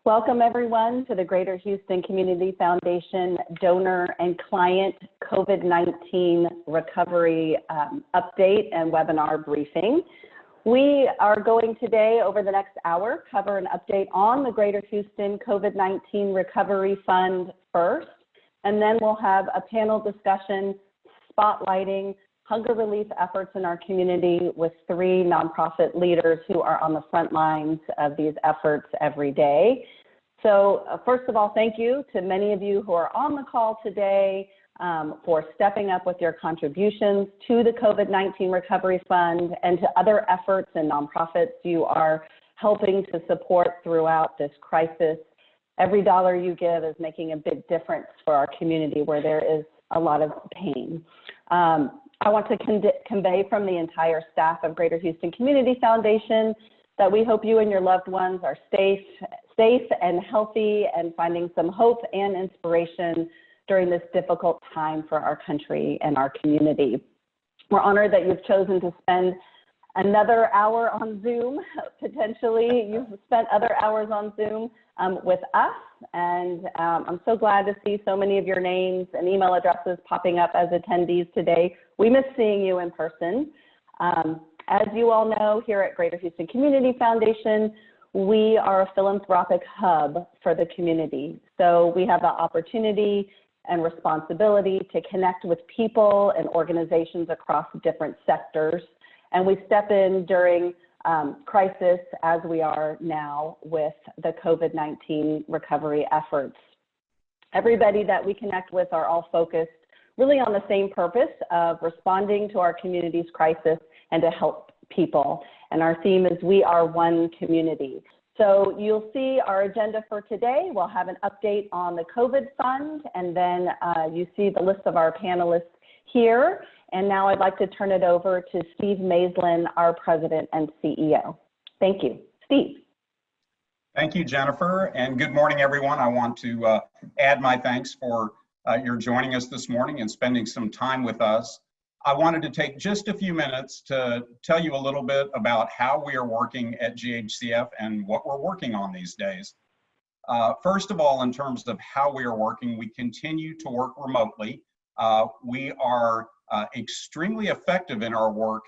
Welcome everyone to the Greater Houston Community Foundation Donor and Client COVID-19 Recovery Update and Webinar Briefing. We are going today, over the next hour, cover an update on the Greater Houston COVID-19 Recovery Fund first, and then we'll have a panel discussion spotlighting hunger relief efforts in our community with three nonprofit leaders who are on the front lines of these efforts every day. So first of all, thank you to many of you who are on the call today for stepping up with your contributions to the COVID-19 Recovery Fund and to other efforts and nonprofits you are helping to support throughout this crisis. Every dollar you give is making a big difference for our community where there is a lot of pain. I want to convey from the entire staff of Greater Houston Community Foundation that we hope you and your loved ones are safe and healthy and finding some hope and inspiration during this difficult time for our country and our community. We're honored that you've chosen to spend another hour on Zoom. Potentially, you've spent other hours on Zoom with us, and I'm so glad to see so many of your names and email addresses popping up as attendees today. We miss seeing you in person. As you all know, here at Greater Houston Community Foundation, we are a philanthropic hub for the community. So we have the opportunity and responsibility to connect with people and organizations across different sectors. And we step in during crisis as we are now with the COVID-19 recovery efforts. Everybody that we connect with are all focused really on the same purpose of responding to our community's crisis and to help people. And our theme is We Are One Community. So you'll see our agenda for today. We'll have an update on the COVID Fund, and then you see the list of our panelists here. And now I'd like to turn it over to Steve Maislin, our President and CEO. Thank you. Steve. Thank you, Jennifer, and good morning, everyone. I want to add my thanks for your joining us this morning and spending some time with us. I wanted to take just a few minutes to tell you a little bit about how we are working at GHCF and what we're working on these days. First of all, in terms of how we are working, we continue to work remotely. We are extremely effective in our work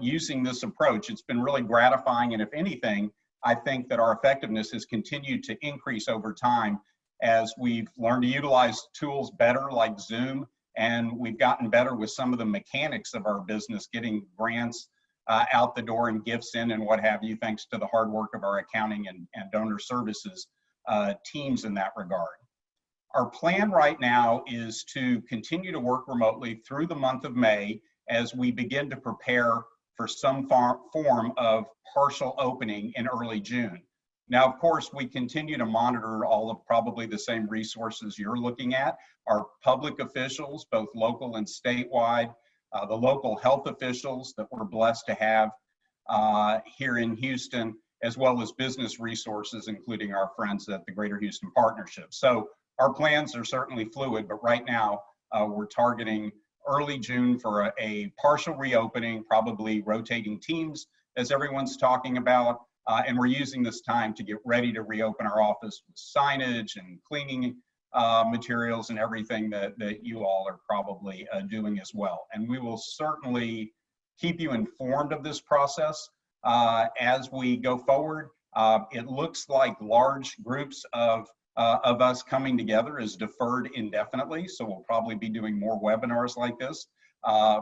using this approach. It's been really gratifying, and if anything, I think that our effectiveness has continued to increase over time as we've learned to utilize tools better like Zoom, and we've gotten better with some of the mechanics of our business, getting grants out the door and gifts in and what have you, thanks to the hard work of our accounting and donor services teams in that regard. Our plan right now is to continue to work remotely through the month of May as we begin to prepare for some form of partial opening in early June. Now, of course, we continue to monitor all of probably the same resources you're looking at. Our public officials, both local and statewide, the local health officials that we're blessed to have here in Houston, as well as business resources, including our friends at the Greater Houston Partnership. So our plans are certainly fluid, but right now we're targeting early June for a partial reopening, probably rotating teams, as everyone's talking about. And we're using this time to get ready to reopen our office with signage and cleaning materials and everything that you all are probably doing as well. And we will certainly keep you informed of this process as we go forward. It looks like large groups of us coming together is deferred indefinitely, so we'll probably be doing more webinars like this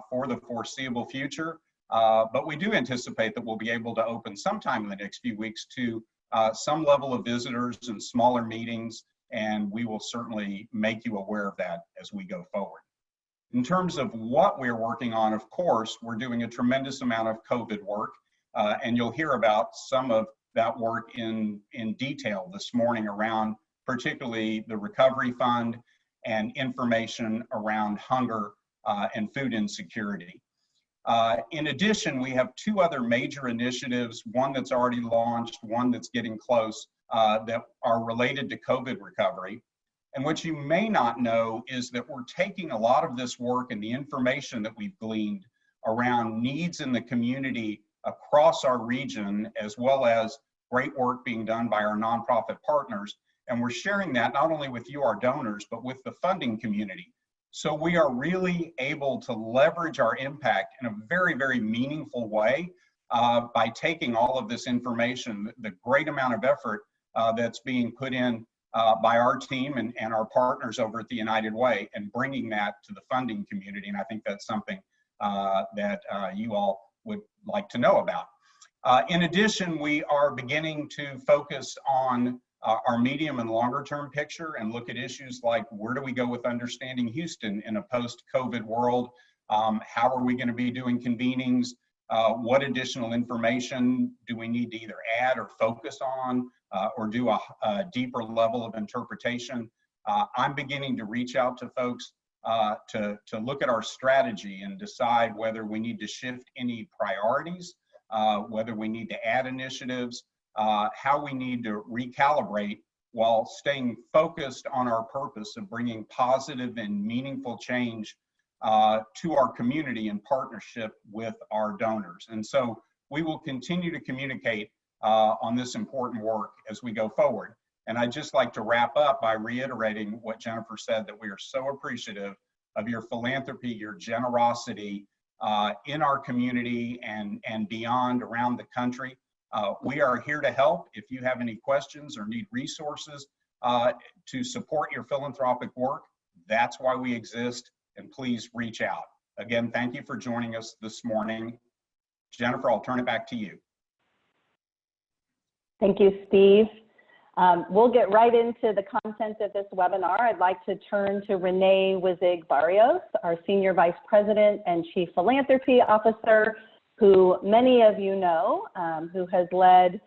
for the foreseeable future. But we do anticipate that we'll be able to open sometime in the next few weeks to some level of visitors and smaller meetings, and we will certainly make you aware of that as we go forward. In terms of what we're working on, of course, we're doing a tremendous amount of COVID work, and you'll hear about some of that work in detail this morning around particularly the Recovery Fund and information around hunger and food insecurity. In addition, we have two other major initiatives, one that's already launched, one that's getting close, that are related to COVID recovery. And what you may not know is that we're taking a lot of this work and the information that we've gleaned around needs in the community across our region, as well as great work being done by our nonprofit partners. And we're sharing that not only with you, our donors, but with the funding community. So we are really able to leverage our impact in a very, very meaningful way by taking all of this information, the great amount of effort that's being put in by our team and our partners over at the United Way, and bringing that to the funding community. And I think that's something that you all would like to know about. In addition, we are beginning to focus on our medium and longer term picture and look at issues like, where do we go with understanding Houston in a post-COVID world? How are we going to be doing convenings? What additional information do we need to either add or focus on, or do a deeper level of interpretation? I'm beginning to reach out to folks to look at our strategy and decide whether we need to shift any priorities, whether we need to add initiatives, how we need to recalibrate while staying focused on our purpose of bringing positive and meaningful change to our community in partnership with our donors. And so we will continue to communicate on this important work as we go forward. And I'd just like to wrap up by reiterating what Jennifer said, that we are so appreciative of your philanthropy, your generosity in our community and beyond around the country. We are here to help. If you have any questions or need resources to support your philanthropic work, that's why we exist, and please reach out. Again, thank you for joining us this morning. Jennifer, I'll turn it back to you. Thank you, Steve. We'll get right into the content of this webinar. I'd like to turn to Renee Wizig-Barrios, our Senior Vice President and Chief Philanthropy Officer, who many of you know, who has led,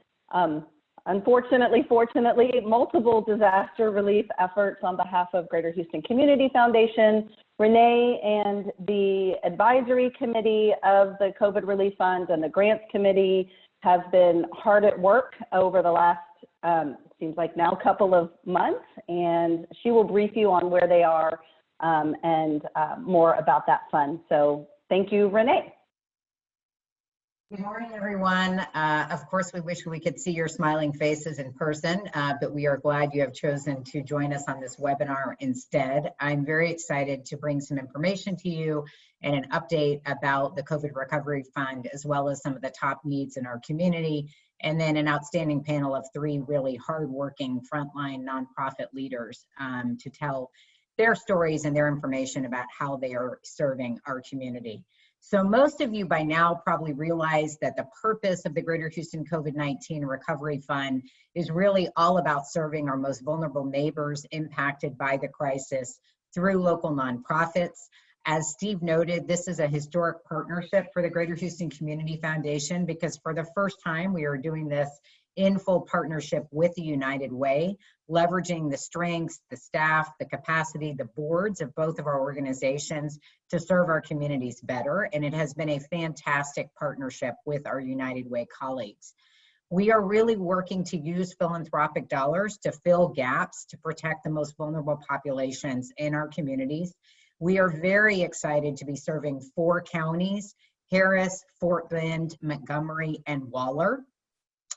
unfortunately, fortunately, multiple disaster relief efforts on behalf of Greater Houston Community Foundation. Renee and the advisory committee of the COVID Relief Fund and the grants committee have been hard at work over the last, seems like now, couple of months, and she will brief you on where they are and more about that fund. So thank you, Renee. Good morning, everyone. Of course, we wish we could see your smiling faces in person, but we are glad you have chosen to join us on this webinar instead. I'm very excited to bring some information to you and an update about the COVID Recovery Fund, as well as some of the top needs in our community, and then an outstanding panel of 3 really hardworking frontline nonprofit leaders to tell their stories and their information about how they are serving our community. So most of you by now probably realize that the purpose of the Greater Houston COVID-19 Recovery Fund is really all about serving our most vulnerable neighbors impacted by the crisis through local nonprofits. As Steve noted, this is a historic partnership for the Greater Houston Community Foundation, because for the first time we are doing this in full partnership with the United Way, leveraging the strengths, the staff, the capacity, the boards of both of our organizations to serve our communities better. And it has been a fantastic partnership with our United Way colleagues. We are really working to use philanthropic dollars to fill gaps to protect the most vulnerable populations in our communities. We are very excited to be serving 4 counties: Harris, Fort Bend, Montgomery, and Waller.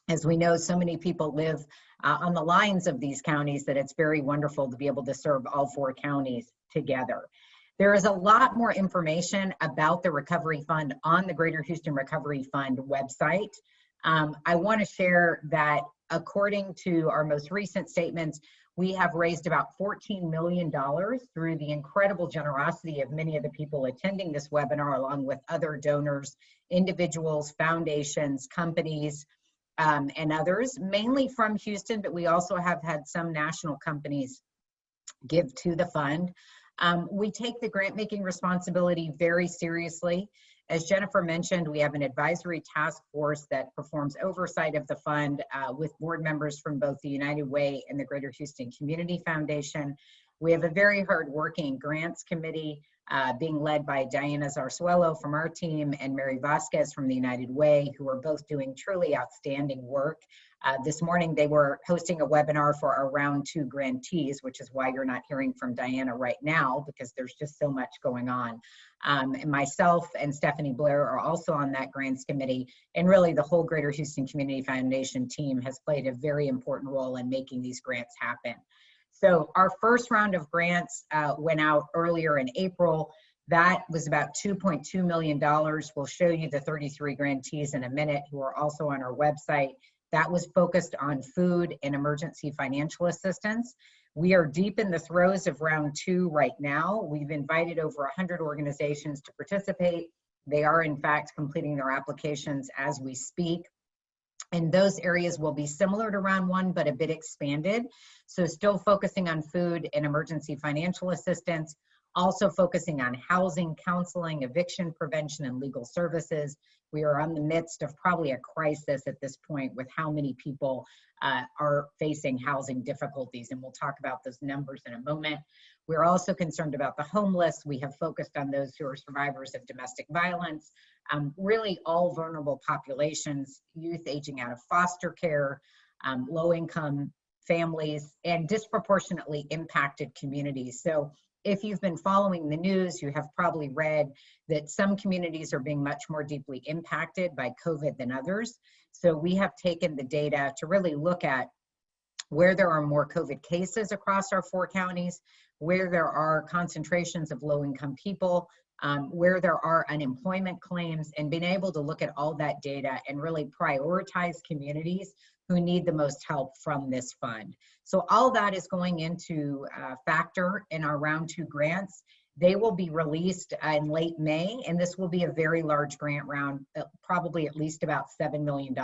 As we know, so many people live on the lines of these counties that it's very wonderful to be able to serve all 4 counties together. There is a lot more information about the Recovery Fund on the Greater Houston Recovery Fund website. I want to share that according to our most recent statements, we have raised about $14 million through the incredible generosity of many of the people attending this webinar, along with other donors, individuals, foundations, companies, and others, mainly from Houston, but we also have had some national companies give to the fund. We take the grant making responsibility very seriously. As Jennifer mentioned, we have an advisory task force that performs oversight of the fund with board members from both the United Way and the Greater Houston Community Foundation. We have a very hardworking grants committee being led by Diana Zarzuelo from our team and Mary Vasquez from the United Way, who are both doing truly outstanding work. This morning, they were hosting a webinar for our round 2 grantees, which is why you're not hearing from Diana right now, because there's just so much going on. And myself and Stephanie Blair are also on that grants committee, and really the whole Greater Houston Community Foundation team has played a very important role in making these grants happen. So our first round of grants went out earlier in April. That was about $2.2 million. We'll show you the 33 grantees in a minute who are also on our website. That was focused on food and emergency financial assistance. We are deep in the throes of round 2 right now. We've invited over 100 organizations to participate. They are in fact completing their applications as we speak. And those areas will be similar to round 1, but a bit expanded. So still focusing on food and emergency financial assistance, also focusing on housing, counseling, eviction prevention, and legal services. We are in the midst of probably a crisis at this point with how many people are facing housing difficulties, and we'll talk about those numbers in a moment. We're also concerned about the homeless. We have focused on those who are survivors of domestic violence, really all vulnerable populations, youth aging out of foster care, low-income families, and disproportionately impacted communities. So if you've been following the news, you have probably read that some communities are being much more deeply impacted by COVID than others. So we have taken the data to really look at where there are more COVID cases across our 4 counties, where there are concentrations of low-income people, where there are unemployment claims, and being able to look at all that data and really prioritize communities who need the most help from this fund. So all that is going into factor in our round 2 grants. They will be released in late May, and this will be a very large grant round, probably at least about $7 million,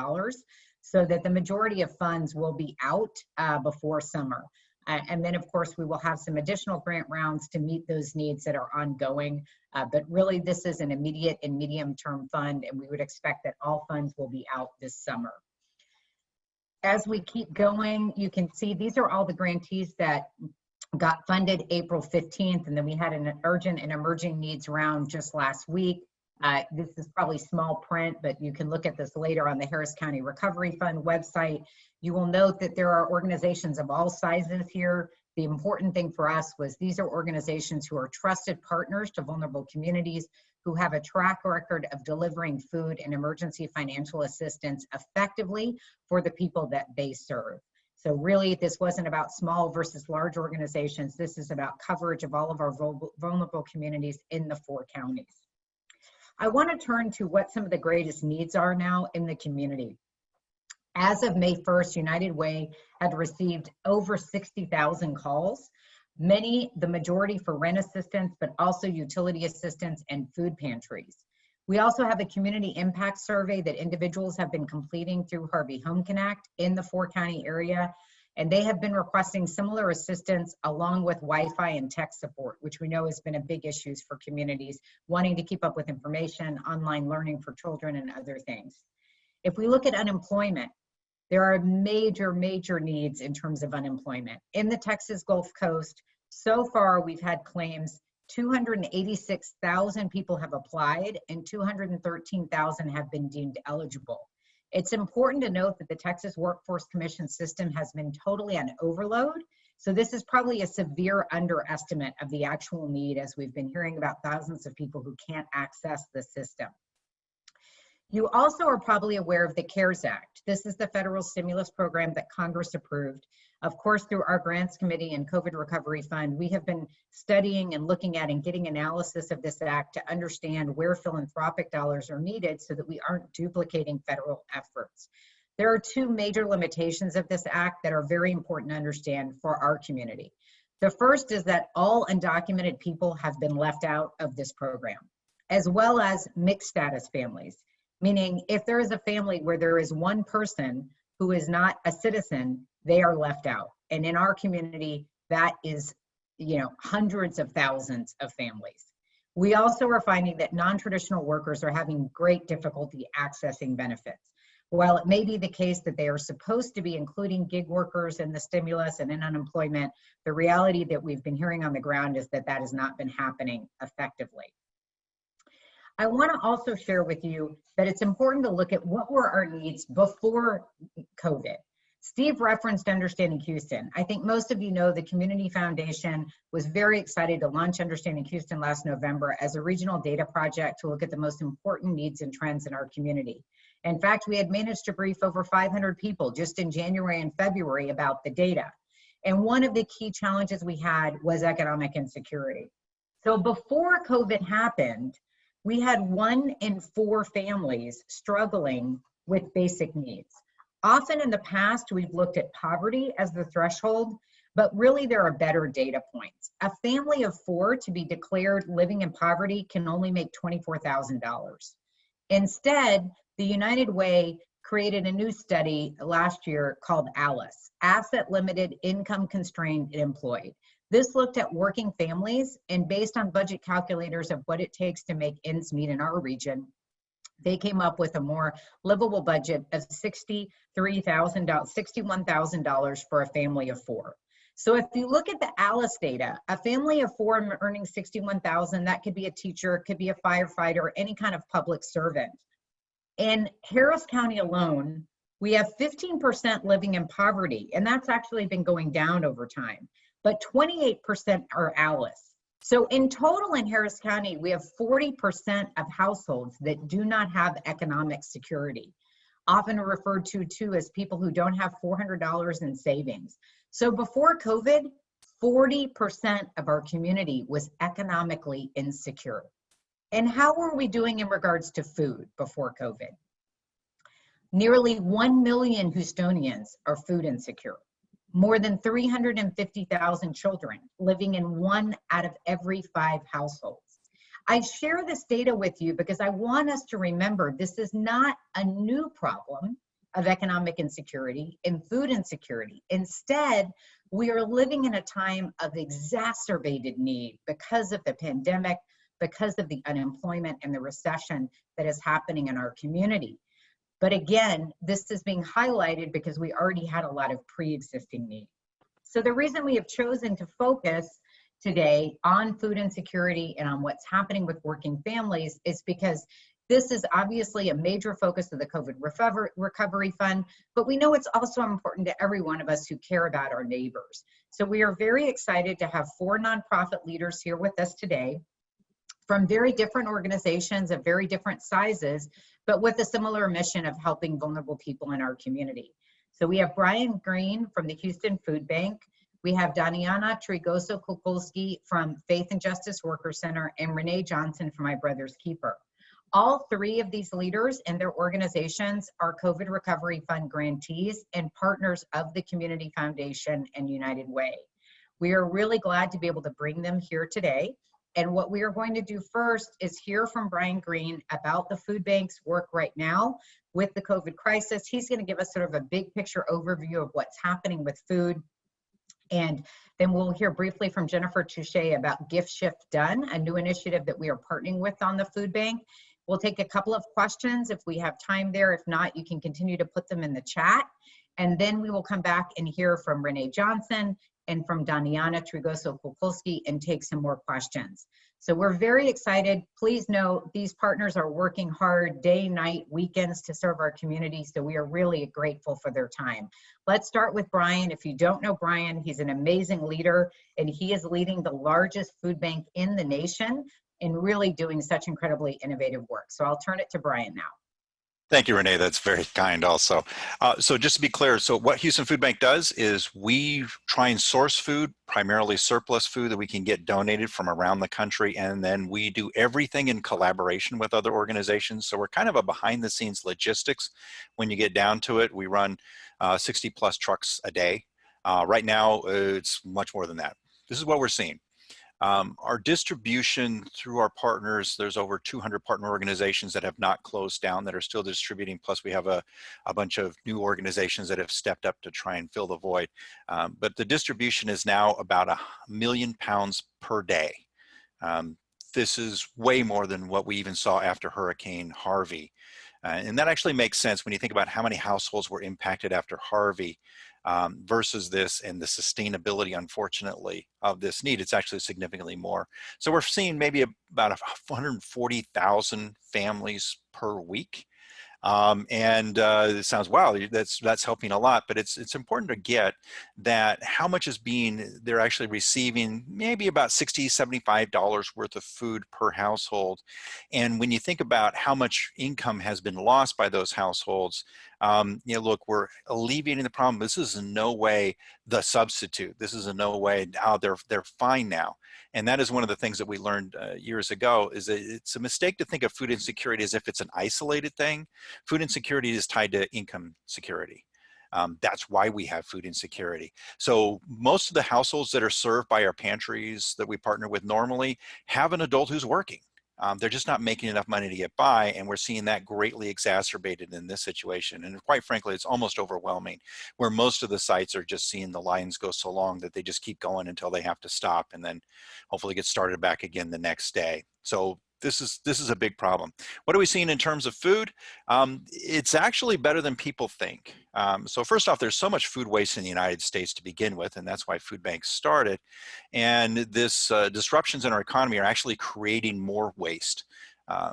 so that the majority of funds will be out before summer. And then, of course, we will have some additional grant rounds to meet those needs that are ongoing. But really, this is an immediate and medium-term fund, and we would expect that all funds will be out this summer. As we keep going, you can see these are all the grantees that got funded April 15th, and then we had an urgent and emerging needs round just last week. This is probably small print, but you can look at this later on the Harris County Recovery Fund website. You will note that there are organizations of all sizes here. The important thing for us was these are organizations who are trusted partners to vulnerable communities, who have a track record of delivering food and emergency financial assistance effectively for the people that they serve. So really, this wasn't about small versus large organizations. This is about coverage of all of our vulnerable communities in the 4 counties. I want to turn to what some of the greatest needs are now in the community. As of May 1st, United Way had received over 60,000 calls, the majority for rent assistance, but also utility assistance and food pantries. We also have a community impact survey that individuals have been completing through Harvey Home Connect in the 4 county area, and they have been requesting similar assistance along with Wi-Fi and tech support, which we know has been a big issue for communities wanting to keep up with information, online learning for children, and other things. If we look at unemployment, there are major needs in terms of unemployment. In the Texas Gulf Coast, so far we've had claims 286,000 people have applied and 213,000 have been deemed eligible. It's important to note that the Texas Workforce Commission system has been totally on overload. So this is probably a severe underestimate of the actual need, as we've been hearing about thousands of people who can't access the system. You also are probably aware of the CARES Act. This is the federal stimulus program that Congress approved. Of course, through our grants committee and COVID Recovery Fund, we have been studying and looking at and getting analysis of this act to understand where philanthropic dollars are needed so that we aren't duplicating federal efforts. There are 2 major limitations of this act that are very important to understand for our community. The first is that all undocumented people have been left out of this program, as well as mixed status families. Meaning, if there is a family where there is one person who is not a citizen, they are left out. And in our community, that is, hundreds of thousands of families. We also are finding that non-traditional workers are having great difficulty accessing benefits. While it may be the case that they are supposed to be including gig workers in the stimulus and in unemployment, the reality that we've been hearing on the ground is that that has not been happening effectively. I want to also share with you that it's important to look at what were our needs before COVID. Steve referenced Understanding Houston. I think most of you know the Community Foundation was very excited to launch Understanding Houston last November as a regional data project to look at the most important needs and trends in our community. In fact, we had managed to brief over 500 people just in January and February about the data. And one of the key challenges we had was economic insecurity. So before COVID happened, we had 1 in 4 families struggling with basic needs. Often in the past, we've looked at poverty as the threshold, but really there are better data points. A family of 4 to be declared living in poverty can only make $24,000. Instead, the United Way created a new study last year called ALICE, Asset Limited, Income Constrained, and Employed. This looked at working families, and based on budget calculators of what it takes to make ends meet in our region, they came up with a more livable budget of $61,000 for a family of 4. So if you look at the ALICE data, a family of 4 earning $61,000, that could be a teacher, it could be a firefighter, any kind of public servant. In Harris County alone, we have 15% living in poverty, and that's actually been going down over time, but 28% are ALICE. So in total in Harris County, we have 40% of households that do not have economic security, often referred to too as people who don't have $400 in savings. So before COVID, 40% of our community was economically insecure. And how were we doing in regards to food before COVID? Nearly 1 million Houstonians are food insecure. More than 350,000 children living in 1 out of every 5 households. I share this data with you because I want us to remember this is not a new problem of economic insecurity and food insecurity. Instead, we are living in a time of exacerbated need because of the pandemic, because of the unemployment and the recession that is happening in our community. But again, this is being highlighted because we already had a lot of pre-existing needs. So the reason we have chosen to focus today on food insecurity and on what's happening with working families is because this is obviously a major focus of the COVID Recovery Fund, but we know it's also important to every one of us who care about our neighbors. So we are very excited to have 4 nonprofit leaders here with us today from very different organizations of very different sizes, but with a similar mission of helping vulnerable people in our community. So we have Brian Green from the Houston Food Bank. We have Daniana Trigoso-Kukulski from Faith and Justice Worker Center, and Renee Johnson from My Brother's Keeper. All 3 of these leaders and their organizations are COVID Recovery Fund grantees and partners of the Community Foundation and United Way. We are really glad to be able to bring them here today. And what we are going to do first is hear from Brian Green about the food bank's work right now with the COVID crisis. He's going to give us sort of a big picture overview of what's happening with food. And then we'll hear briefly from Jennifer Touche about Gift Shift Done, a new initiative that we are partnering with on the food bank. We'll take a couple of questions if we have time there. If not, you can continue to put them in the chat. And then we will come back and hear from Renee Johnson and from Daniana Trigoso-Kukulski and take some more questions. So we're very excited. Please know these partners are working hard day, night, weekends to serve our community. So we are really grateful for their time. Let's start with Brian. If you don't know Brian, he's an amazing leader and he is leading the largest food bank in the nation and really doing such incredibly innovative work. So I'll turn it to Brian now. Thank you, Renee. That's very kind also. So just to be clear, so what Houston Food Bank does is we try and source food, primarily surplus food that we can get donated from around the country, and then we do everything in collaboration with other organizations. So we're kind of a behind the scenes logistics. When you get down to it, we run 60 plus trucks a day. Right now, it's much more than that. This is what we're seeing. Our distribution through our partners, there's over 200 partner organizations that have not closed down that are still distributing. Plus we have a bunch of new organizations that have stepped up to try and fill the void. But the distribution is now about 1 million pounds per day. This is way more than what we even saw after Hurricane Harvey. And that actually makes sense when you think about how many households were impacted after Harvey versus this, and the sustainability, unfortunately, of this need. It's actually significantly more. So we're seeing maybe about 140,000 families per week. It sounds, wow, that's helping a lot, but it's important to get that how much is they're actually receiving maybe about $60, $75 worth of food per household. And when you think about how much income has been lost by those households, look, we're alleviating the problem. This is in no way the substitute. This is in no way, they're fine now. And that is one of the things that we learned years ago, is that it's a mistake to think of food insecurity as if it's an isolated thing. Food insecurity is tied to income security. That's why we have food insecurity. So most of the households that are served by our pantries that we partner with normally have an adult who's working. They're just not making enough money to get by, and we're seeing that greatly exacerbated in this situation. And quite frankly, it's almost overwhelming, where most of the sites are just seeing the lines go so long that they just keep going until they have to stop, and then hopefully get started back again the next day. So this is a big problem. What are we seeing in terms of food? It's actually better than people think. So first off, there's so much food waste in the United States to begin with, and that's why food banks started. And this disruptions in our economy are actually creating more waste.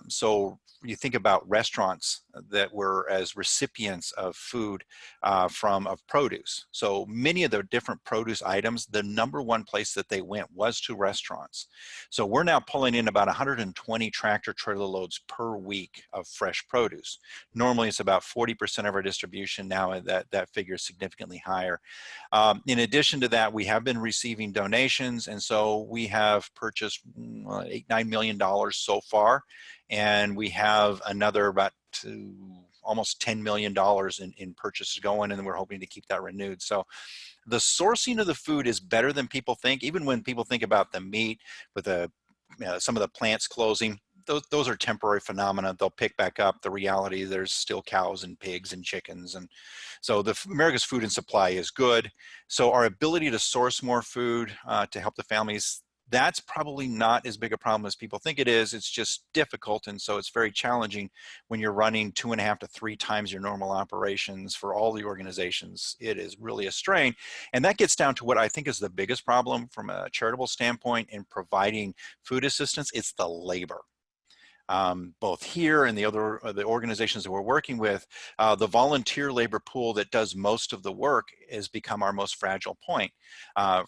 So you think about restaurants that were as recipients of food of produce. So many of the different produce items, the #1 place that they went was to restaurants. So we're now pulling in about 120 tractor trailer loads per week of fresh produce. Normally it's about 40% of our distribution. Now that figure is significantly higher. In addition to that, we have been receiving donations, and so we have purchased $8-9 million so far, and we have another about almost $10 million in purchases going, and we're hoping to keep that renewed. So the sourcing of the food is better than people think. Even when people think about the meat with some of the plants closing, those are temporary phenomena. They'll pick back up. The reality, there's still cows and pigs and chickens. And so America's food and supply is good. So our ability to source more food to help the families, that's probably not as big a problem as people think it is. It's just difficult. And so it's very challenging when you're running 2.5 to 3 times your normal operations for all the organizations. It is really a strain. And that gets down to what I think is the biggest problem from a charitable standpoint in providing food assistance. It's the labor. Both here and the organizations that we're working with, the volunteer labor pool that does most of the work has become our most fragile point.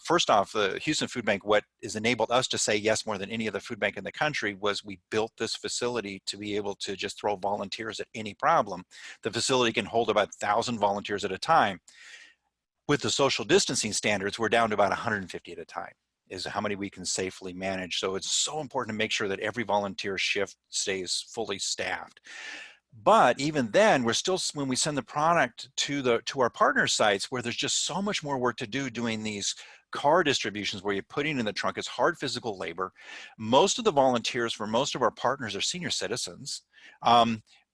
First off, the Houston Food Bank, what has enabled us to say yes more than any other food bank in the country was we built this facility to be able to just throw volunteers at any problem. The facility can hold about 1,000 volunteers at a time. With the social distancing standards, we're down to about 150 at a time, is how many we can safely manage. So it's so important to make sure that every volunteer shift stays fully staffed. But even then, we're still, when we send the product to our partner sites, where there's just so much more work to do doing these car distributions where you're putting in the trunk, it's hard physical labor. Most of the volunteers for most of our partners are senior citizens.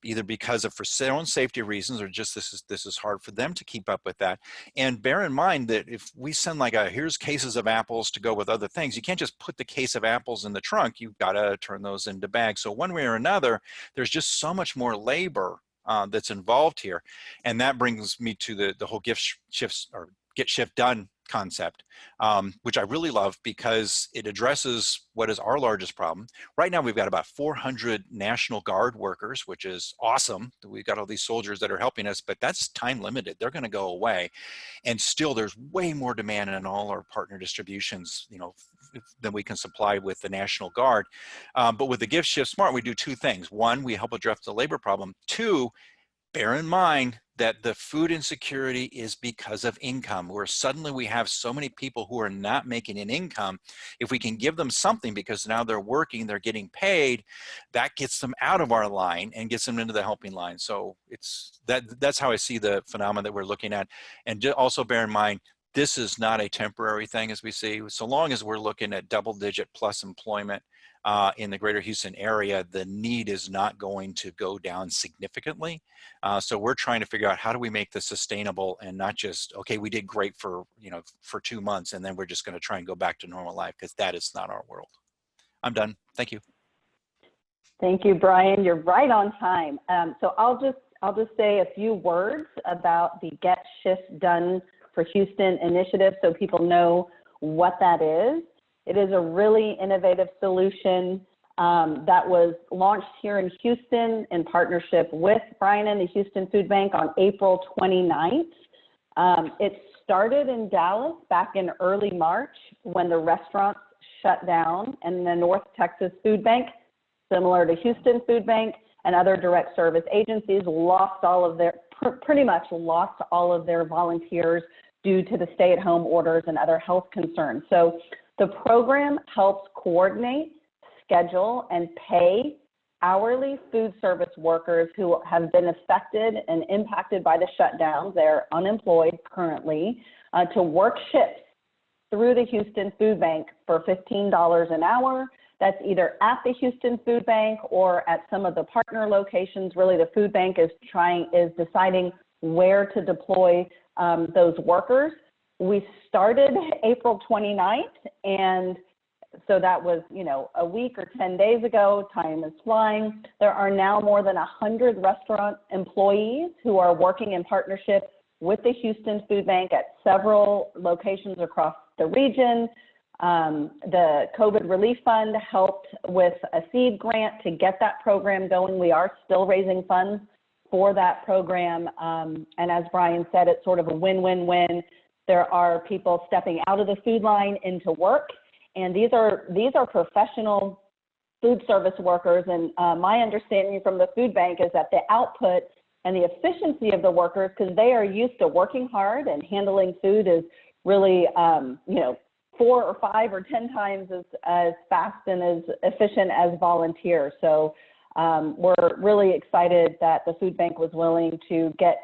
Either because of for their own safety reasons, or just this is hard for them to keep up with that. And bear in mind that if we send here's cases of apples to go with other things, you can't just put the case of apples in the trunk. You've got to turn those into bags. So one way or another, there's just so much more labor that's involved here. And that brings me to the whole get shift done concept, which I really love because it addresses what is our largest problem. Right now, we've got about 400 National Guard workers, which is awesome. We've got all these soldiers that are helping us, but that's time limited. They're going to go away. And still, there's way more demand in all our partner distributions, than we can supply with the National Guard. But with the Gift Shift Smart, we do 2 things. 1, we help address the labor problem. 2, bear in mind that the food insecurity is because of income, where suddenly we have so many people who are not making an income. If we can give them something because now they're working, they're getting paid, that gets them out of our line and gets them into the helping line. So that's how I see the phenomenon that we're looking at. And also bear in mind, this is not a temporary thing, as we see. So long as we're looking at double-digit plus employment in the greater Houston area, the need is not going to go down significantly. So we're trying to figure out how do we make this sustainable and not just, okay, we did great for 2 months and then we're just going to try and go back to normal life, because that is not our world. I'm done. Thank you. Thank you, Brian. You're right on time. So I'll just say a few words about the Get Shift Done for Houston initiative so people know what that is. It is a really innovative solution that was launched here in Houston in partnership with Brian and the Houston Food Bank on April 29th. It started in Dallas back in early March when the restaurants shut down, and the North Texas Food Bank, similar to Houston Food Bank and other direct service agencies, pretty much lost all of their volunteers due to the stay-at-home orders and other health concerns. So the program helps coordinate, schedule, and pay hourly food service workers who have been affected and impacted by the shutdowns. They're unemployed currently, to work shifts through the Houston Food Bank for $15 an hour. That's either at the Houston Food Bank or at some of the partner locations. Really, the food bank is deciding where to deploy those workers. We started April 29th, and so that was, a week or 10 days ago. Time is flying. There are now more than 100 restaurant employees who are working in partnership with the Houston Food Bank at several locations across the region. The COVID Relief Fund helped with a seed grant to get that program going. We are still raising funds for that program. And as Brian said, it's sort of a win-win-win. There are people stepping out of the food line into work, and these are professional food service workers. And my understanding from the food bank is that the output and the efficiency of the workers, because they are used to working hard and handling food, is really, 4 or 5 or 10 times as fast and as efficient as volunteers. So we're really excited that the food bank was willing to get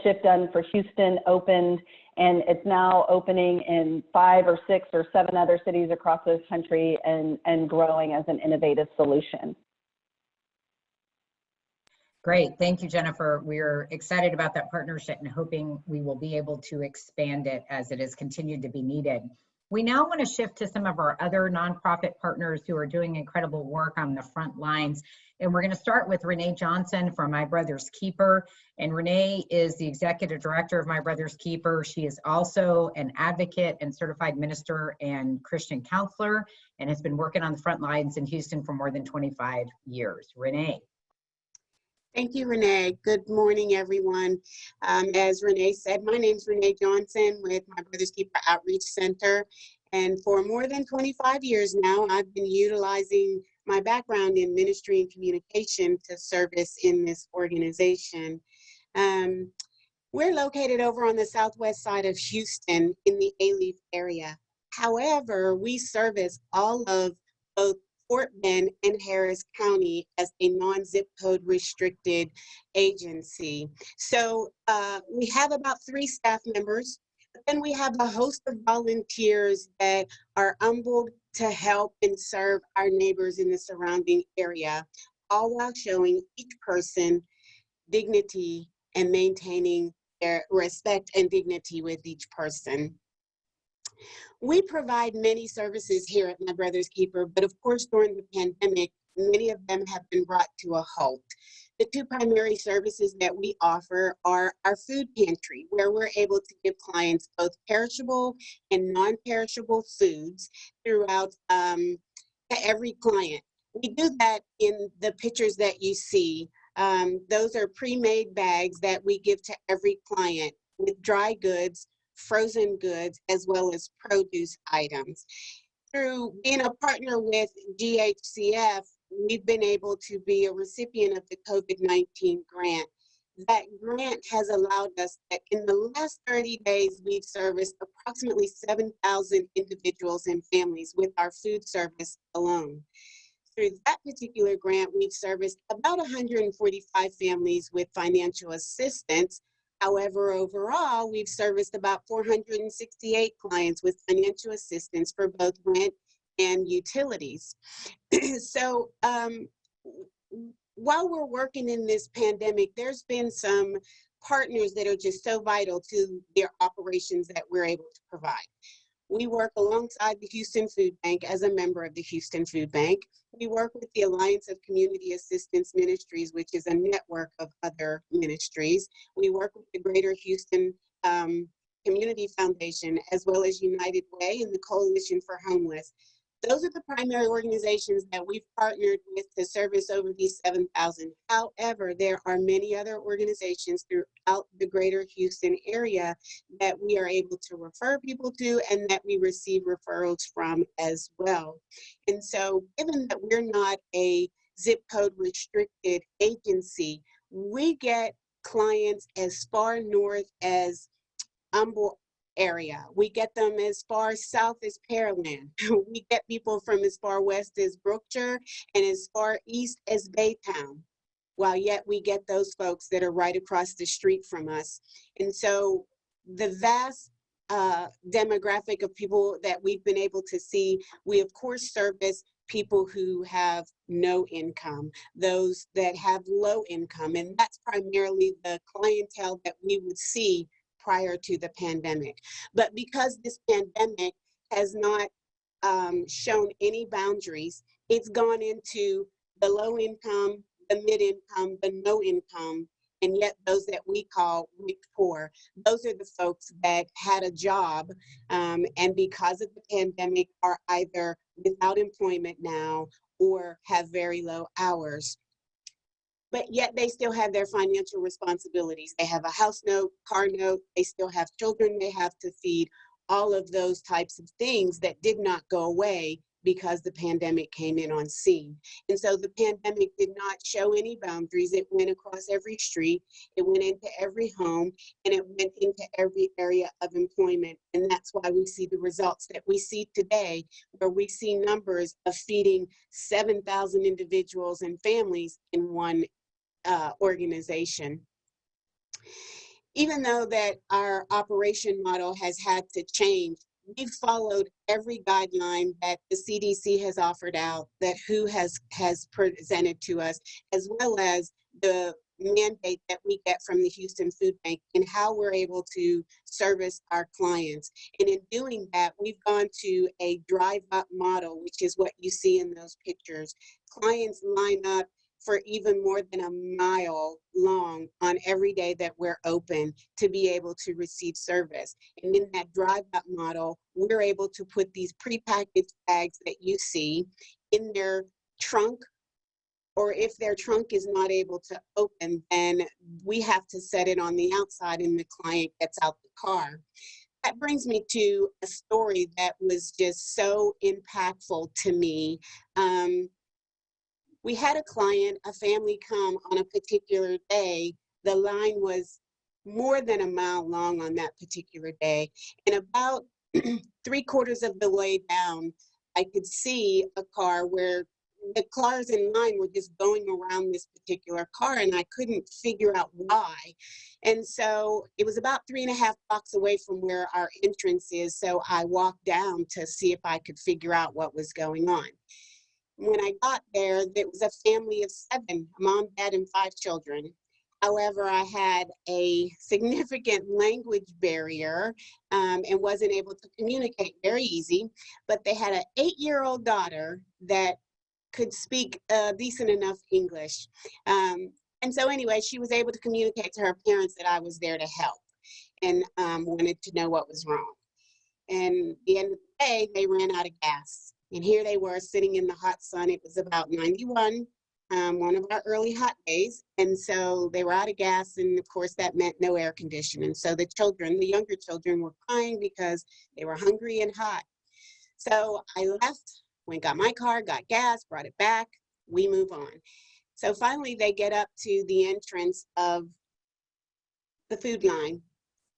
Shift Done for Houston opened, and it's now opening in 5 or 6 or 7 other cities across the country and growing as an innovative solution. Great, thank you, Jennifer. We're excited about that partnership and hoping we will be able to expand it as it has continued to be needed. We now want to shift to some of our other nonprofit partners who are doing incredible work on the front lines. And we're going to start with Renee Johnson from My Brother's Keeper. And Renee is the executive director of My Brother's Keeper. She is also an advocate and certified minister and Christian counselor, and has been working on the front lines in Houston for more than 25 years. Renee. Thank you, Renee. Good morning, everyone. As Renee said, my name is Renee Johnson with My Brother's Keeper Outreach Center. And for more than 25 years now, I've been utilizing my background in ministry and communication to service in this organization. We're located over on the southwest side of Houston in the A-Leaf area. However, we service all of both Fort Bend and Harris County as a non-zip code restricted agency. So we have about 3 staff members, but then we have a host of volunteers that are humbled to help and serve our neighbors in the surrounding area, all while showing each person dignity and maintaining their respect and dignity with each person. We provide many services here at My Brother's Keeper, but of course during the pandemic, many of them have been brought to a halt. The 2 primary services that we offer are our food pantry, where we're able to give clients both perishable and non-perishable foods throughout every client. We do that in the pictures that you see. Those are pre-made bags that we give to every client with dry goods, frozen goods, as well as produce items. Through being a partner with GHCF, we've been able to be a recipient of the COVID-19 grant. That grant has allowed us that in the last 30 days, we've serviced approximately 7,000 individuals and families with our food service alone. Through that particular grant, we've serviced about 145 families with financial assistance. However, overall, we've serviced about 468 clients with financial assistance for both rent and utilities. So while we're working in this pandemic, there's been some partners that are just so vital to their operations that we're able to provide. We work alongside the Houston Food Bank as a member of the Houston Food Bank. We work with the Alliance of Community Assistance Ministries, which is a network of other ministries. We work with the Greater Houston Community Foundation, as well as United Way and the Coalition for Homeless. Those are the primary organizations that we've partnered with to service over these 7,000. However, there are many other organizations throughout the Greater Houston area that we are able to refer people to and that we receive referrals from as well. And so, given that we're not a zip code restricted agency, we get clients as far north as Humble area. We get them as far south as Pearland. We get people from as far west as Brookshire and as far east as Baytown, while yet we get those folks that are right across the street from us. And so the vast demographic of people that we've been able to see, we of course service people who have no income, those that have low income, and that's primarily the clientele that we would see prior to the pandemic. But because this pandemic has not shown any boundaries, it's gone into the low income, the mid income, the no income, and yet those that we call rich poor. Those are the folks that had a job and because of the pandemic are either without employment now or have very low hours. But yet they still have their financial responsibilities. They have a house note, car note, they still have children they have to feed, all of those types of things that did not go away because the pandemic came in on scene. And so the pandemic did not show any boundaries. It went across every street, it went into every home, and it went into every area of employment. And that's why we see the results that we see today, where we see numbers of feeding 7,000 individuals and families in one organization. Even though that our operation model has had to change, we've followed every guideline that the CDC has offered out, that WHO has presented to us, as well as the mandate that we get from the Houston Food Bank and how we're able to service our clients. And in doing that, we've gone to a drive-up model, which is what you see in those pictures. Clients line up for even more than a mile long on every day that we're open to be able to receive service. And in that drive-up model, we're able to put these prepackaged bags that you see in their trunk, or if their trunk is not able to open, then we have to set it on the outside and the client gets out the car. That brings me to a story that was just so impactful to me. We had a client, a family come on a particular day. The line was more than a mile long on that particular day. And about 3/4 of the way down, I could see a car where the cars in line were just going around this particular car, and I couldn't figure out why. And so it was about 3.5 blocks away from where our entrance is. So I walked down to see if I could figure out what was going on. When I got there, there was a family of 7, a mom, dad, and 5 children. However, I had a significant language barrier and wasn't able to communicate very easy, but they had an 8-year-old daughter that could speak decent enough English. And so anyway, she was able to communicate to her parents that I was there to help and wanted to know what was wrong. And at the end of the day, they ran out of gas. And here they were sitting in the hot sun. It was about 91, one of our early hot days. And so they were out of gas. And of course, that meant no air conditioning. So the children, the younger children, were crying because they were hungry and hot. So I left, went, got my car, got gas, brought it back. We move on. So finally, they get up to the entrance of the food line,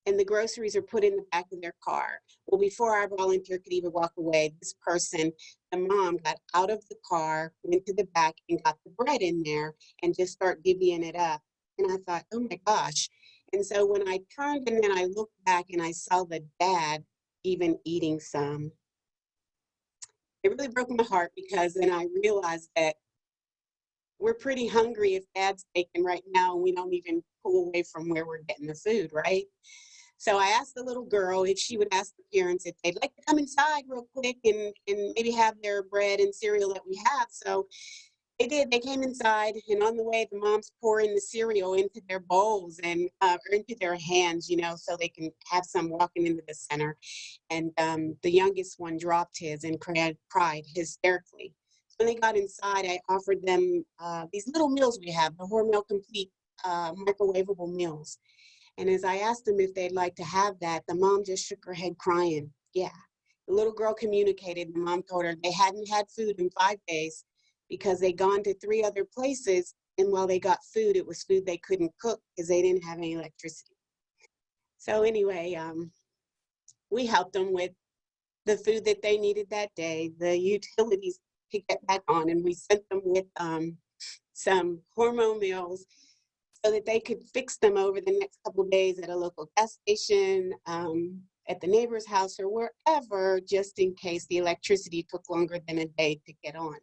and the groceries are put in the back of their car. Well, before our volunteer could even walk away, this person, the mom, got out of the car, went to the back and got the bread in there and just start divvying it up. And I thought, oh my gosh. And so when I turned and then I looked back and I saw the dad even eating some, it really broke my heart, because then I realized that we're pretty hungry if dad's taken right now and we don't even pull away from where we're getting the food, right? So I asked the little girl if she would ask the parents if they'd like to come inside real quick and maybe have their bread and cereal that we have. So they did. They came inside, and on the way, the mom's pouring the cereal into their bowls and or into their hands, so they can have some walking into the center. And the youngest one dropped his and cried hysterically. So when they got inside, I offered them these little meals we have, the Hormel Complete microwavable meals. And as I asked them if they'd like to have that, the mom just shook her head crying. Yeah. The little girl communicated. The mom told her they hadn't had food in 5 days because they'd gone to 3 other places. And while they got food, it was food they couldn't cook because they didn't have any electricity. So anyway, we helped them with the food that they needed that day, the utilities to get back on, and we sent them with some hormone meals so that they could fix them over the next couple of days at a local gas station, at the neighbor's house, or wherever, just in case the electricity took longer than a day to get on.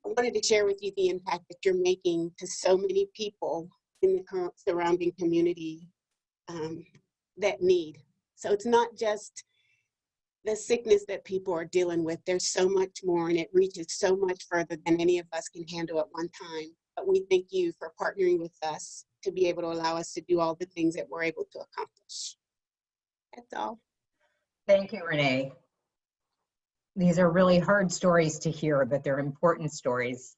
I wanted to share with you the impact that you're making to so many people in the current surrounding community that need. So it's not just the sickness that people are dealing with. There's so much more, and it reaches so much further than any of us can handle at one time. But we thank you for partnering with us to be able to allow us to do all the things that we're able to accomplish. That's all. Thank you, Renee. These are really hard stories to hear, but they're important stories.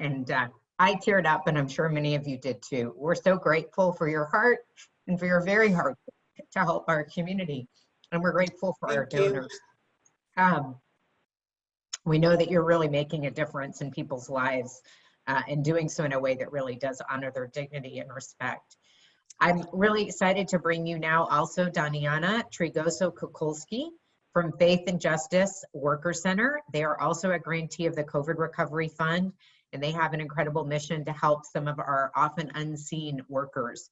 And I teared up, and I'm sure many of you did too. We're so grateful for your heart and for your very hard work to help our community. And we're grateful for our donors. We know that you're really making a difference in people's lives and doing so in a way that really does honor their dignity and respect. I'm really excited to bring you now also Daniana Trigoso-Kukulski from Faith and Justice Worker Center. They are also a grantee of the COVID Recovery Fund, and they have an incredible mission to help some of our often unseen workers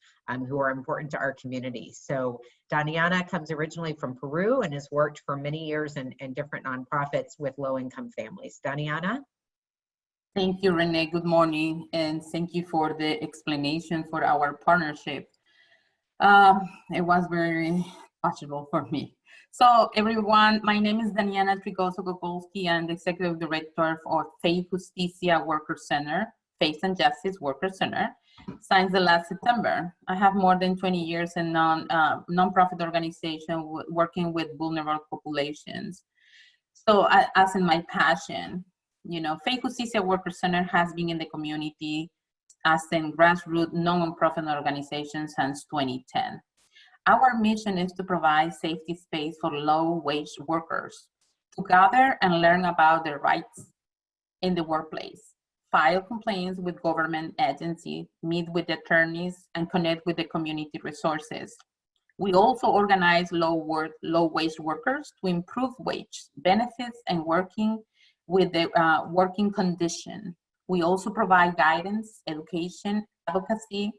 who are important to our community. So Daniana comes originally from Peru and has worked for many years in different nonprofits with low-income families. Daniana? Thank you, Renee. Good morning, and thank you for the explanation for our partnership. It was very touchable for me. So everyone, my name is Daniana Trigoso-Kukulski. I'm the Executive Director of Faith Justicia Worker Center, Faith and Justice Worker Center, since the last September. I have more than 20 years in non-profit organization working with vulnerable populations. So as in my passion, Faith Justicia Worker Center has been in the community as a grassroots non-profit organization since 2010. Our mission is to provide safety space for low-wage workers to gather and learn about their rights in the workplace, file complaints with government agencies, meet with attorneys, and connect with the community resources. We also organize low-wage workers to improve wage, benefits, and working with the working condition. We also provide guidance, education, advocacy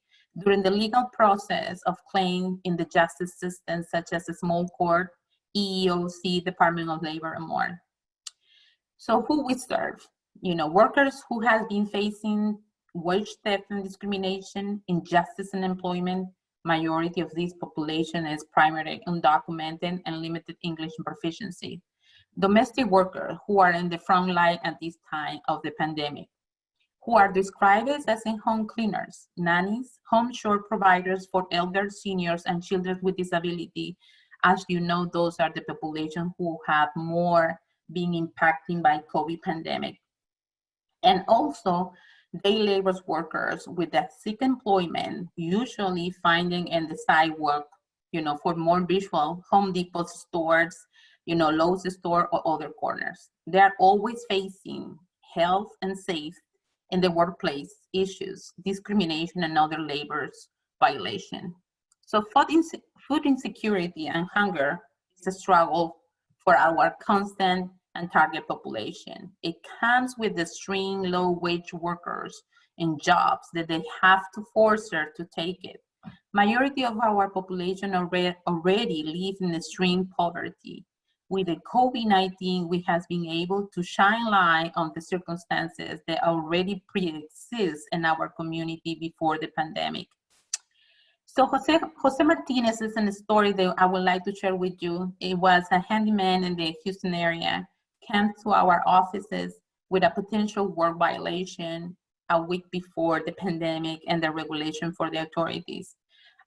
during the legal process of claim in the justice system, such as a small court, EEOC, Department of Labor, and more. So who we serve? Workers who have been facing wage theft and discrimination, injustice in employment. Majority of this population is primarily undocumented and limited English proficiency. Domestic workers who are in the front line at this time of the pandemic, who are described as home cleaners, nannies, home shore providers for elder, seniors, and children with disability. As you know, those are the population who have more being impacted by COVID pandemic. And also day labor workers with that sick employment, usually finding in the sidewalk, for more visual, Home Depot stores, Lowe's store or other corners. They are always facing health and safety in the workplace issues, discrimination, and other labor violation. So food insecurity and hunger is a struggle for our constant and target population. It comes with the string low-wage workers in jobs that they have to force her to take it. Majority of our population already live in extreme poverty. With the COVID-19, we have been able to shine light on the circumstances that already pre-exist in our community before the pandemic. So Jose Martinez is a story that I would like to share with you. It was a handyman in the Houston area, came to our offices with a potential work violation a week before the pandemic and the regulation for the authorities.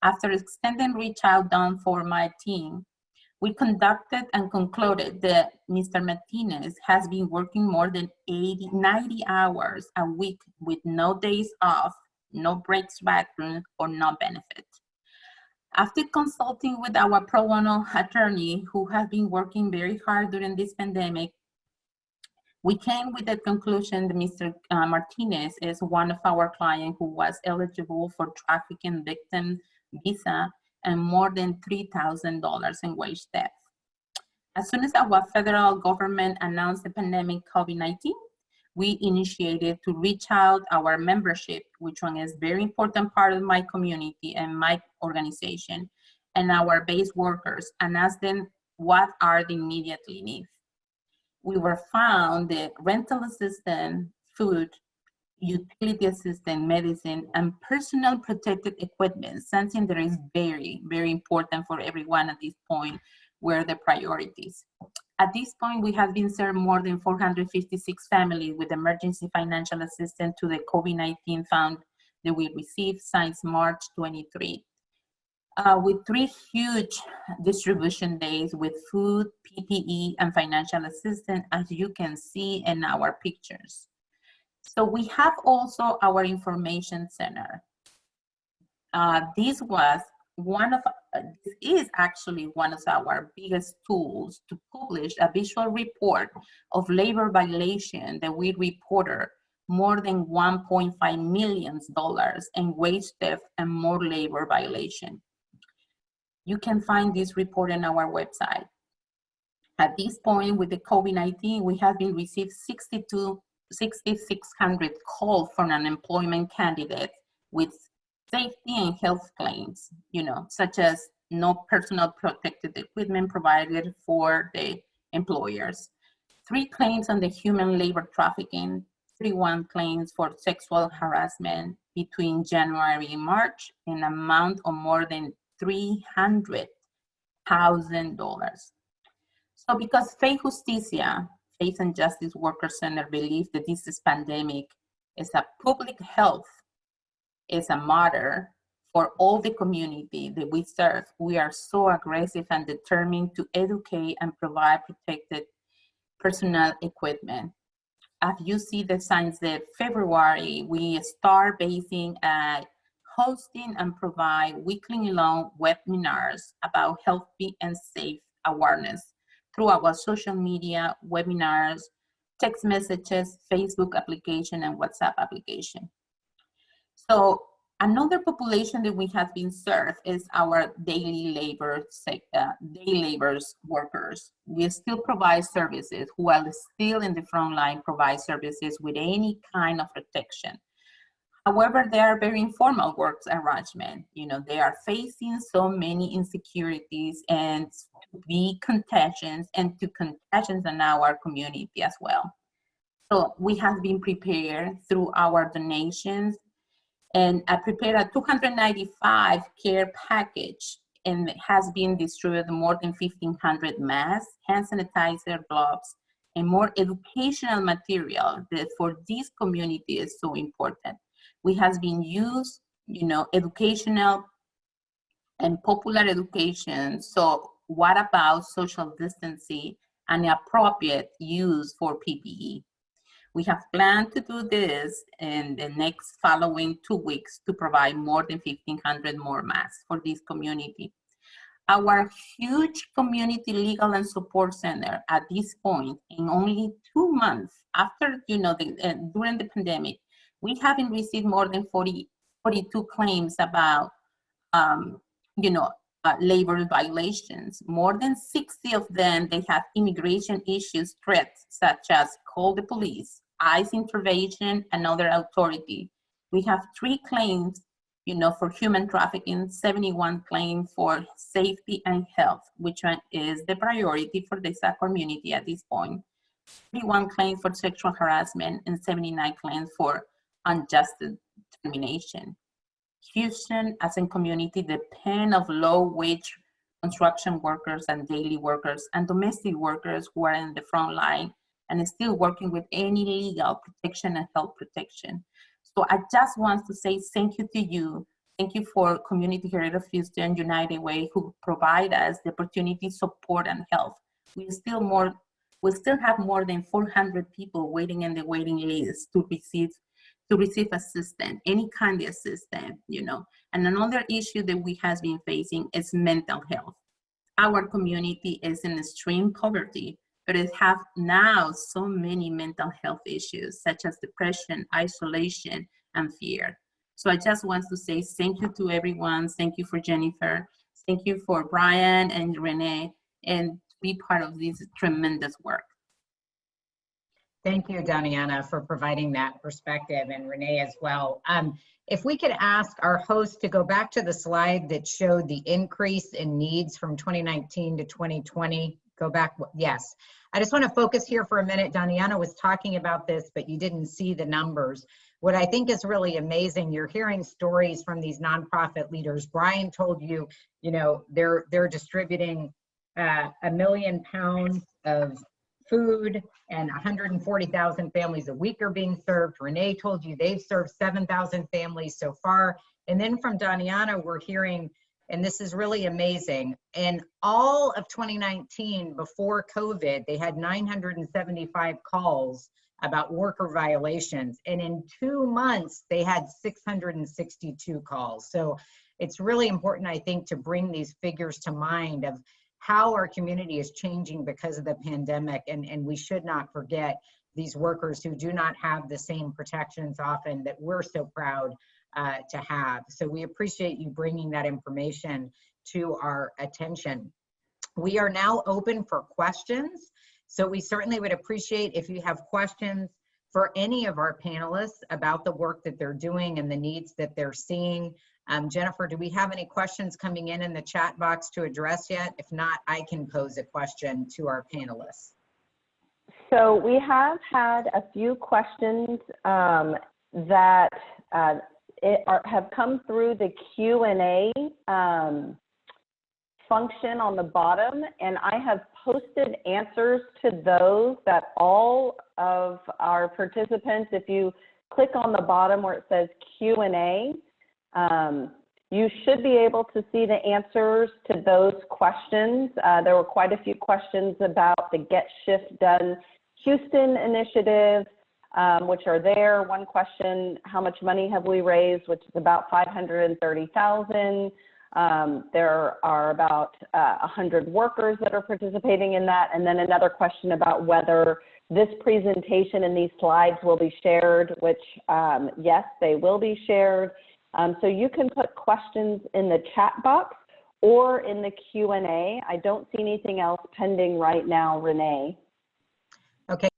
After extending reach out done for my team, we conducted and concluded that Mr. Martinez has been working more than 90 hours a week with no days off, no breaks bathroom, or no benefit. After consulting with our pro bono attorney, who has been working very hard during this pandemic, we came with the conclusion that Mr. Martinez is one of our clients who was eligible for trafficking victim visa and more than $3,000 in wage theft. As soon as our federal government announced the pandemic COVID-19, we initiated to reach out our membership, which one is very important part of my community and my organization, and our base workers, and ask them what are the immediately needs. We were found that rental assistance, food, utility assistance, medicine, and personal protective equipment, something that is very, very important for everyone at this point, were the priorities. At this point, we have been served more than 456 families with emergency financial assistance to the COVID-19 fund that we received since March 23. With 3 huge distribution days with food, PPE, and financial assistance, as you can see in our pictures. So we have also our information center. This is actually one of our biggest tools to publish a visual report of labor violation that we reported more than $1.5 million in wage theft and more labor violation. You can find this report on our website. At this point with the COVID-19, we have been received 6,600 calls from unemployment candidates with safety and health claims, such as no personal protective equipment provided for the employers. 3 claims on the human labor trafficking, 31 claims for sexual harassment between January and March, in amount of more than $300,000. So because Faith Justicia, Faith and Justice Worker Center, believes that this pandemic is a public health, is a matter for all the community that we serve, we are so aggressive and determined to educate and provide protected personal equipment. As you see the signs that February, we start basing hosting and provide weekly long webinars about healthy and safe awareness through our social media, webinars, text messages, Facebook application, and WhatsApp application. So another population that we have been served is our daily laborers workers. We still provide services who are still in the front line, provide services with any kind of protection. However, they are very informal work arrangement. They are facing so many insecurities and to be contagions and to contagions in our community as well. So we have been prepared through our donations, and I prepared a 295 care package, and it has been distributed more than 1,500 masks, hand sanitizer, gloves, and more educational material that for this community is so important. We have been used, educational and popular education. So what about social distancing and the appropriate use for PPE? We have planned to do this in the next following 2 weeks to provide more than 1,500 more masks for this community. Our huge community legal and support center at this point, in only 2 months after, during the pandemic, we haven't received more than 42 claims about, labor violations. More than 60 of them, they have immigration issues, threats, such as call the police, ICE intervention, and other authority. We have 3 claims, for human trafficking, 71 claims for safety and health, which one is the priority for this community at this point. 31 claims for sexual harassment and 79 claims for unjust termination. Houston, as a community, depend of low-wage construction workers and daily workers and domestic workers who are in the front line and is still working with any legal protection and health protection. So I just want to say thank you to you. Thank you for Community Health of Houston, United Way, who provide us the opportunity, support, and help. We still have more than 400 people waiting in the waiting list to receive assistance, any kind of assistance, you know. And another issue that we have been facing is mental health. Our community is in extreme poverty, but it have now so many mental health issues such as depression, isolation, and fear. So I just want to say thank you to everyone. Thank you for Jennifer. Thank you for Brian and Renee, and be part of this tremendous work. Thank you, Daniana, for providing that perspective, and Renee as well. If we could ask our host to go back to the slide that showed the increase in needs from 2019 to 2020. Go back, yes. I just want to focus here for a minute. Daniana was talking about this, but you didn't see the numbers. What I think is really amazing, you're hearing stories from these nonprofit leaders. Brian told you, you know, they're distributing 1 million pounds of food, and 140,000 families a week are being served. Renee told you they've served 7,000 families so far. And then from Daniana, we're hearing, and this is really amazing, in all of 2019, before COVID, they had 975 calls about worker violations. And in 2 months, they had 662 calls. So it's really important, I think, to bring these figures to mind of how our community is changing because of the pandemic. And we should not forget these workers who do not have the same protections often that we're so proud to have. So we appreciate you bringing that information to our attention. We are now open for questions. So we certainly would appreciate if you have questions for any of our panelists about the work that they're doing and the needs that they're seeing. Jennifer, do we have any questions coming in the chat box to address yet? If not, I can pose a question to our panelists. So we have had a few questions that have come through the Q&A function on the bottom, and I have posted answers to those that all of our participants, if you click on the bottom where it says Q&A, you should be able to see the answers to those questions. There were quite a few questions about the Get Shift Done Houston initiative, which are there. One question, how much money have we raised, which is about $530,000. There are about 100 workers that are participating in that. And then another question about whether this presentation and these slides will be shared, which yes, they will be shared. So you can put questions in the chat box or in the Q&A. I don't see anything else pending right now, Renee. Okay.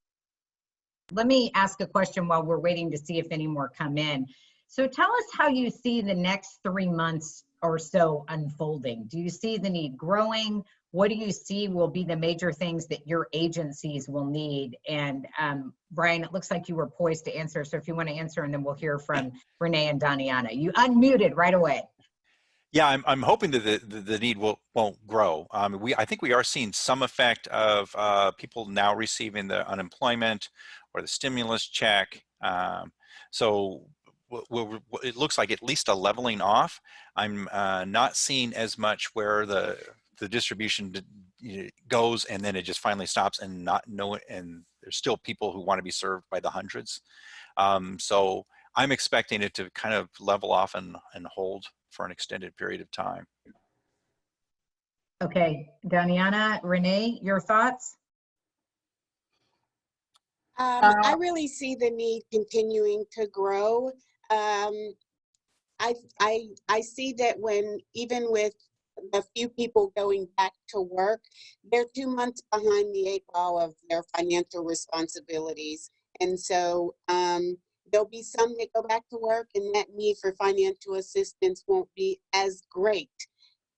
Let me ask a question while we're waiting to see if any more come in. So tell us how you see the next 3 months or so unfolding. Do you see the need growing? What do you see will be the major things that your agencies will need? And Brian, it looks like you were poised to answer. So if you want to answer, and then we'll hear from Renee and Daniana. You unmuted right away. Yeah, I'm hoping that the need won't grow. I think we are seeing some effect of people now receiving the unemployment or the stimulus check. So it looks like at least a leveling off. I'm not seeing as much where the distribution goes and then it just finally stops and and there's still people who want to be served by the hundreds. So I'm expecting it to kind of level off and hold for an extended period of time. Okay, Daniana, Renee, your thoughts? I really see the need continuing to grow. I see that even with a few people going back to work, they're 2 months behind the 8 ball of their financial responsibilities. And so there'll be some that go back to work and that need for financial assistance won't be as great,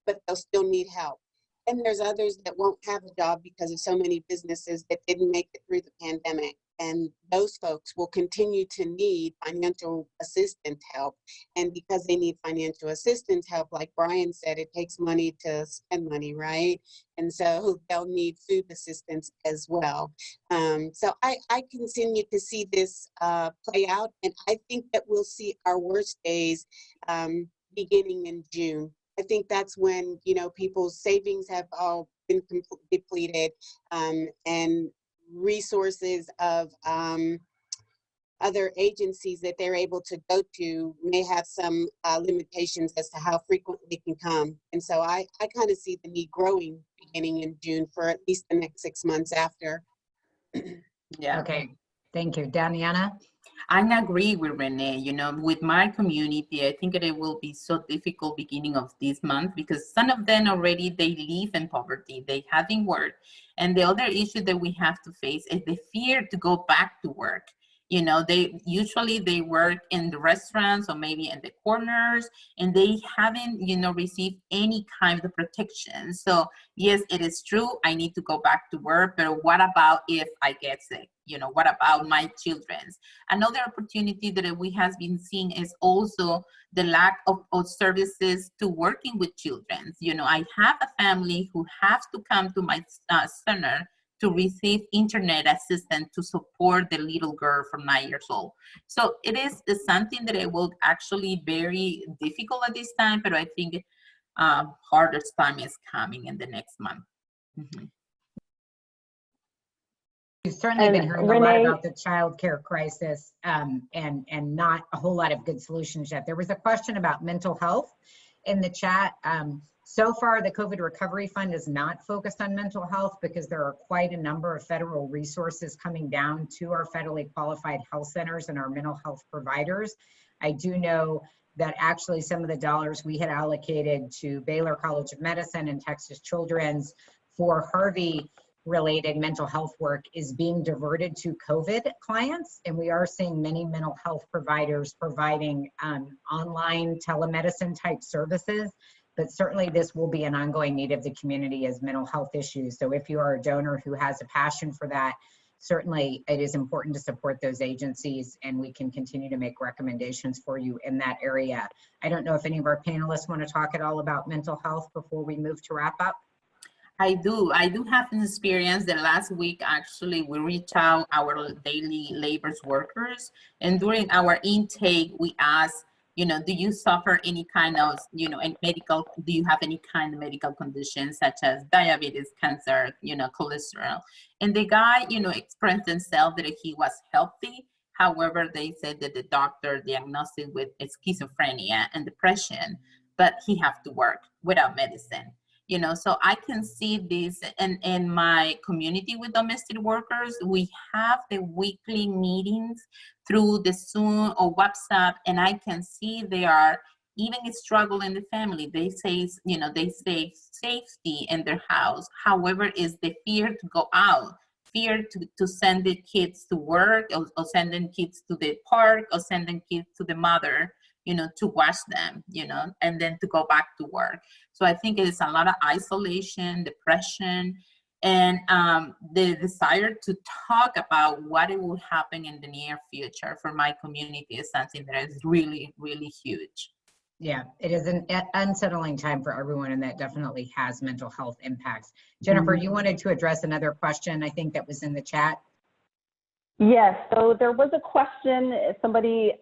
but they'll still need help. And there's others that won't have a job because of so many businesses that didn't make it through the pandemic. and those folks will continue to need financial assistance help. And because they need financial assistance help, like Brian said, it takes money to spend money, right? And so they'll need food assistance as well. So I continue to see this play out, and I think that we'll see our worst days beginning in June. I think that's when, you know, people's savings have all been depleted, and resources of other agencies that they're able to go to may have some limitations as to how frequently they can come. And so I kind of see the need growing beginning in June for at least the next 6 months after. Yeah. Okay, thank you. Daniana? I agree with Renee. You know, with my community, I think that it will be so difficult beginning of this month because some of them already, they live in poverty, they haven't worked. And the other issue that we have to face is the fear to go back to work. You know, they usually they work in the restaurants or maybe in the corners, and they haven't, you know, received any kind of protection. So yes, it is true, I need to go back to work, but what about if I get sick? You know, what about my children's? Another opportunity that we have been seeing is also the lack of services to working with children. You know, I have a family who has to come to my center to receive internet assistance to support the little girl from 9 years old. So it is something that it will actually very difficult at this time, but I think hardest time is coming in the next month. Mm-hmm. We've certainly been hearing Renee, a lot about the child care crisis and not a whole lot of good solutions yet. There was a question about mental health in the chat. So far, the COVID Recovery Fund is not focused on mental health because there are quite a number of federal resources coming down to our federally qualified health centers and our mental health providers. I do know that actually some of the dollars we had allocated to Baylor College of Medicine and Texas Children's for Harvey related mental health work is being diverted to COVID clients. And we are seeing many mental health providers providing online telemedicine type services. But certainly this will be an ongoing need of the community as mental health issues. So if you are a donor who has a passion for that, certainly it is important to support those agencies, and we can continue to make recommendations for you in that area. I don't know if any of our panelists want to talk at all about mental health before we move to wrap up. I do have an experience that last week, actually, we reached out our daily labors workers, and during our intake, we asked, you know, do you suffer any kind of, you know, do you have any kind of medical conditions such as diabetes, cancer, you know, cholesterol? And the guy, you know, expressed himself that he was healthy. However, they said that the doctor diagnosed him with schizophrenia and depression, but he have to work without medicine. You know, so I can see this in my community with domestic workers. We have the weekly meetings through the Zoom or WhatsApp, and I can see they are even a struggle in the family. They say, you know, they say safety in their house. However, is the fear to go out, fear to send the kids to work or sending kids to the park or sending kids to the mother, you know, to watch them, you know, and then to go back to work. So I think it is a lot of isolation, depression, and the desire to talk about what it will happen in the near future for my community is something that is really, really huge. Yeah, it is an unsettling time for everyone, and that definitely has mental health impacts. Jennifer, you wanted to address another question, I think, that was in the chat. Yes, so there was a question, somebody,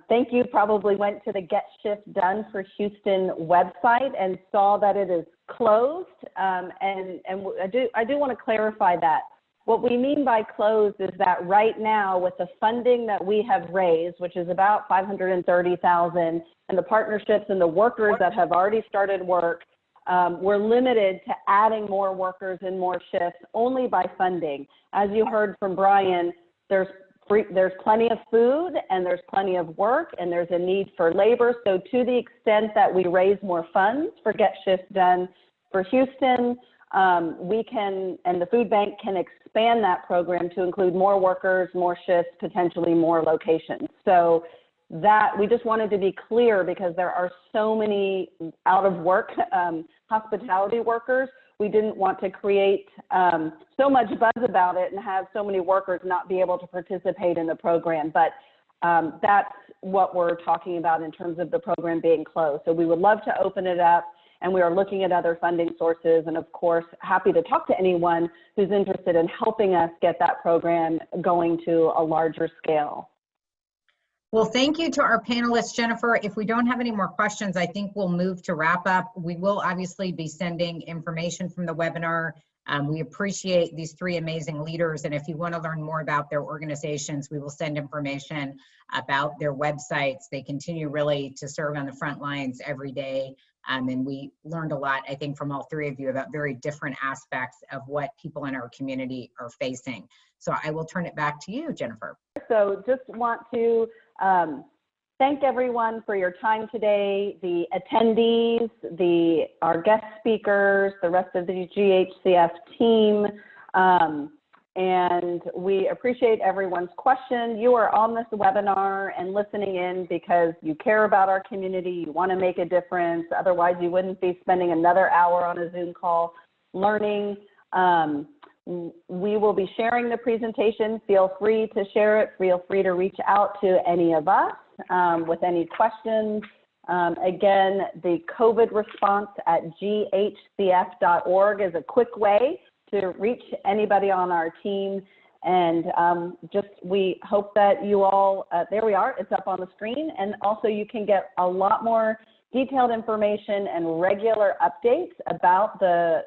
thank you, probably went to the Get Shift Done for Houston website and saw that it is closed. And I do want to clarify that. What we mean by closed is that right now with the funding that we have raised, which is about $530,000, and the partnerships and the workers that have already started work, we're limited to adding more workers and more shifts only by funding. As you heard from Brian, there's plenty of food and there's plenty of work and there's a need for labor. So to the extent that we raise more funds for Get Shift Done for Houston, we can, and the food bank can expand that program to include more workers, more shifts, potentially more locations. So that we just wanted to be clear because there are so many out of work hospitality workers. we didn't want to create so much buzz about it and have so many workers not be able to participate in the program. But that's what we're talking about in terms of the program being closed. So we would love to open it up, and we are looking at other funding sources, and of course, happy to talk to anyone who's interested in helping us get that program going to a larger scale. Well, thank you to our panelists. Jennifer, if we don't have any more questions, I think we'll move to wrap up. We will obviously be sending information from the webinar. We appreciate these three amazing leaders, and if you want to learn more about their organizations, we will send information about their websites. They continue really to serve on the front lines every day, and we learned a lot, I think, from all three of you about very different aspects of what people in our community are facing. So I will turn it back to you, Jennifer. So just want to thank everyone for your time today, the attendees, our guest speakers, the rest of the GHCF team, and we appreciate everyone's question. You are on this webinar and listening in because you care about our community, you want to make a difference, otherwise you wouldn't be spending another hour on a Zoom call learning. We will be sharing the presentation. Feel free to share it. Feel free to reach out to any of us with any questions. Again, the COVID response at ghcf.org is a quick way to reach anybody on our team. And we hope that you all, there we are, it's up on the screen. And also you can get a lot more detailed information and regular updates about the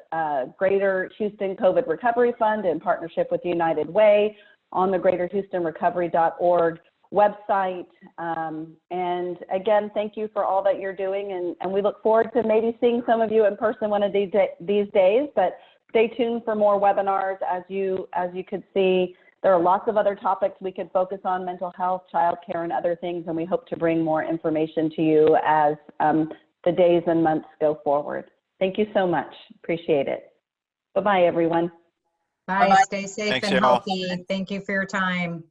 Greater Houston COVID Recovery Fund in partnership with United Way on the greaterhoustonrecovery.org website. And again, thank you for all that you're doing, and we look forward to maybe seeing some of you in person one of these days, but stay tuned for more webinars. As you could see, there are lots of other topics we could focus on: mental health, childcare, and other things, and we hope to bring more information to you as the days and months go forward. Thank you so much. Appreciate it. Bye-bye, everyone. Bye. Bye-bye. Stay safe Thanks, and y'all. healthy. Thank you for your time.